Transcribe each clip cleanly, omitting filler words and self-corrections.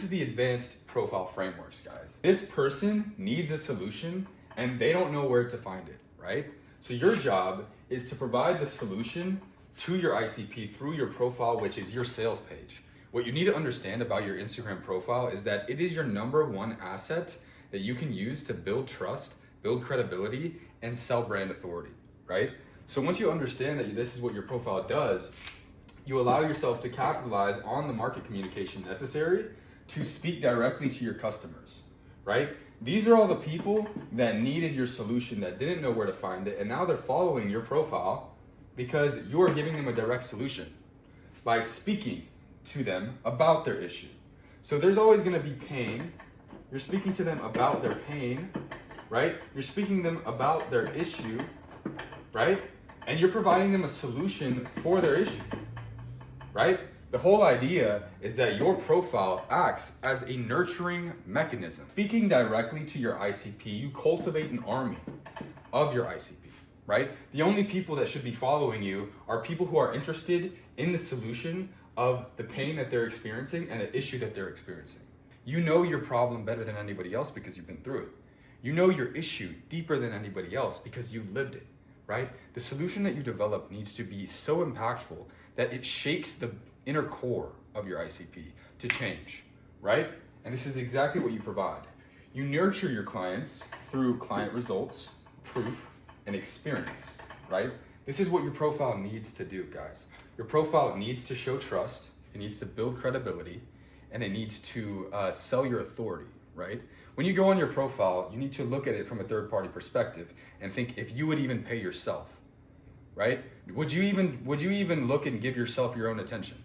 This is the advanced profile frameworks, guys. This person needs a solution and they don't know where to find it, right? So your job is to provide the solution to your ICP through your profile, which is your sales page. What you need to understand about your Instagram profile is that it is your #1 asset that you can use to build trust, build credibility, and sell brand authority, right? So once you understand that this is what your profile does, you allow yourself to capitalize on the market communication necessary to speak directly to your customers, right? These are all the people that needed your solution, that didn't know where to find it, and now they're following your profile because you're giving them a direct solution by speaking to them about their issue. So there's always gonna be pain. You're speaking to them about their pain, right? You're speaking to them about their issue, right? And you're providing them a solution for their issue, right? The whole idea is that your profile acts as a nurturing mechanism. Speaking directly to your ICP, you cultivate an army of your ICP, right? The only people that should be following you are people who are interested in the solution of the pain that they're experiencing and the issue that they're experiencing. You know your problem better than anybody else because you've been through it. You know your issue deeper than anybody else because you lived it, right? The solution that you develop needs to be so impactful that it shakes the inner core of your ICP to change, right? And this is exactly what you provide. You nurture your clients through client results, proof, and experience, right? This is what your profile needs to do, guys. Your profile needs to show trust, it needs to build credibility, and it needs to sell your authority, right? When you go on your profile, you need to look at it from a third-party perspective and think if you would even pay yourself, right? Would you even look and give yourself your own attention,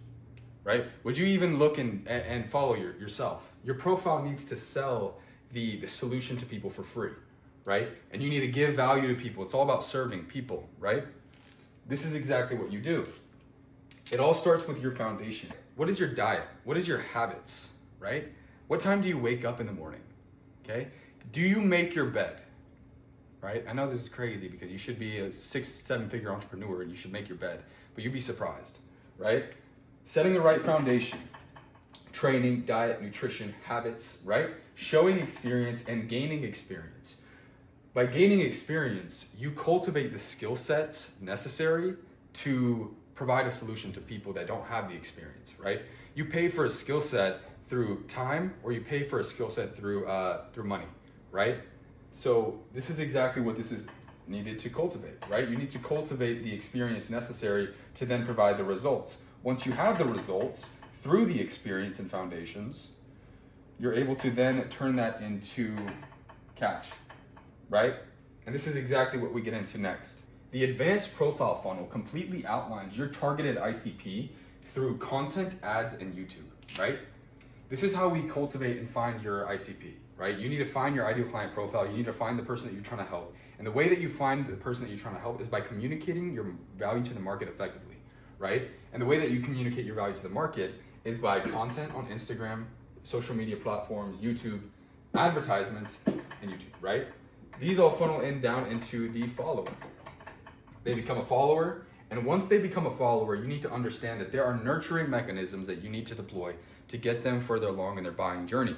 right? Would you even look and follow yourself? Your profile needs to sell the solution to people for free, right? And you need to give value to people. It's all about serving people, right? This is exactly what you do. It all starts with your foundation. What is your diet? What is your habits, right? What time do you wake up in the morning, okay? Do you make your bed, right? I know this is crazy because you should be a 6-7 figure entrepreneur and you should make your bed, but you'd be surprised, right? Setting the right foundation, training, diet, nutrition, habits, right? Showing experience and gaining experience. By gaining experience, you cultivate the skill sets necessary to provide a solution to people that don't have the experience, right? You pay for a skill set through time, or you pay for a skill set through money, right? So this is exactly what this is needed to cultivate, right? You need to cultivate the experience necessary to then provide the results. Once you have the results through the experience and foundations, you're able to then turn that into cash, right? And this is exactly what we get into next. The advanced profile funnel completely outlines your targeted ICP through content, ads, and YouTube, right? This is how we cultivate and find your ICP, right? You need to find your ideal client profile. You need to find the person that you're trying to help. And the way that you find the person that you're trying to help is by communicating your value to the market effectively, right? And the way that you communicate your value to the market is by content on Instagram, social media platforms, YouTube, advertisements, and YouTube, right? These all funnel down into the follower. They become a follower, and once they become a follower, you need to understand that there are nurturing mechanisms that you need to deploy to get them further along in their buying journey,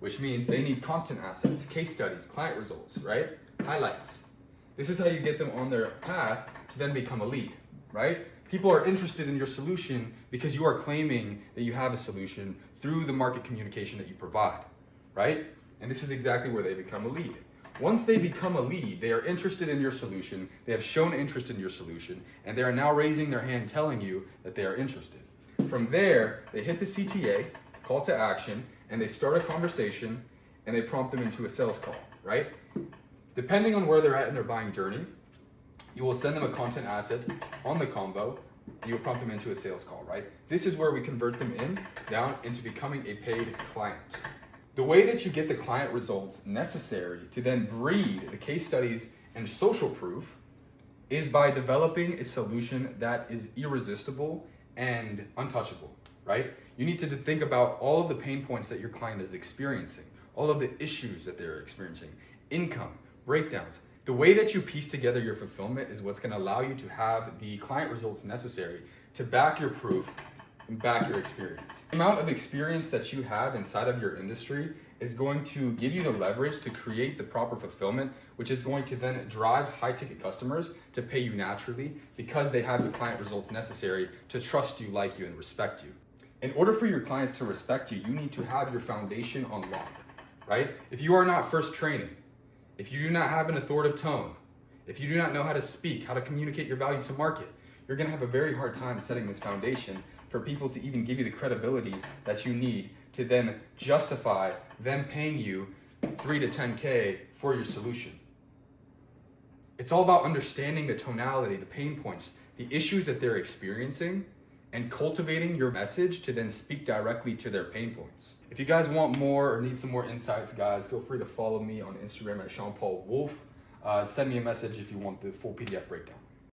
which means they need content assets, case studies, client results, right? Highlights. This is how you get them on their path to then become a lead, right? People are interested in your solution because you are claiming that you have a solution through the market communication that you provide, right? And this is exactly where they become a lead. Once they become a lead, they are interested in your solution, they have shown interest in your solution, and they are now raising their hand telling you that they are interested. From there, they hit the CTA, call to action, and they start a conversation, and they prompt them into a sales call, right? Depending on where they're at in their buying journey, you will send them a content asset on the combo, and you'll prompt them into a sales call, right? This is where we convert them down into becoming a paid client. The way that you get the client results necessary to then breed the case studies and social proof is by developing a solution that is irresistible and untouchable, right? You need to think about all of the pain points that your client is experiencing, all of the issues that they're experiencing, income, breakdowns. The way that you piece together your fulfillment is what's gonna allow you to have the client results necessary to back your proof and back your experience. The amount of experience that you have inside of your industry is going to give you the leverage to create the proper fulfillment, which is going to then drive high ticket customers to pay you naturally because they have the client results necessary to trust you, like you, and respect you. In order for your clients to respect you, you need to have your foundation on lock, right? If you are not first training, if you do not have an authoritative tone, if you do not know how to speak, how to communicate your value to market, you're gonna have a very hard time setting this foundation for people to even give you the credibility that you need to then justify them paying you 3 to 10K for your solution. It's all about understanding the tonality, the pain points, the issues that they're experiencing, and cultivating your message to then speak directly to their pain points. If you guys want more or need some more insights, guys, feel free to follow me on Instagram at Sean Paul Wolf. Send me a message if you want the full PDF breakdown.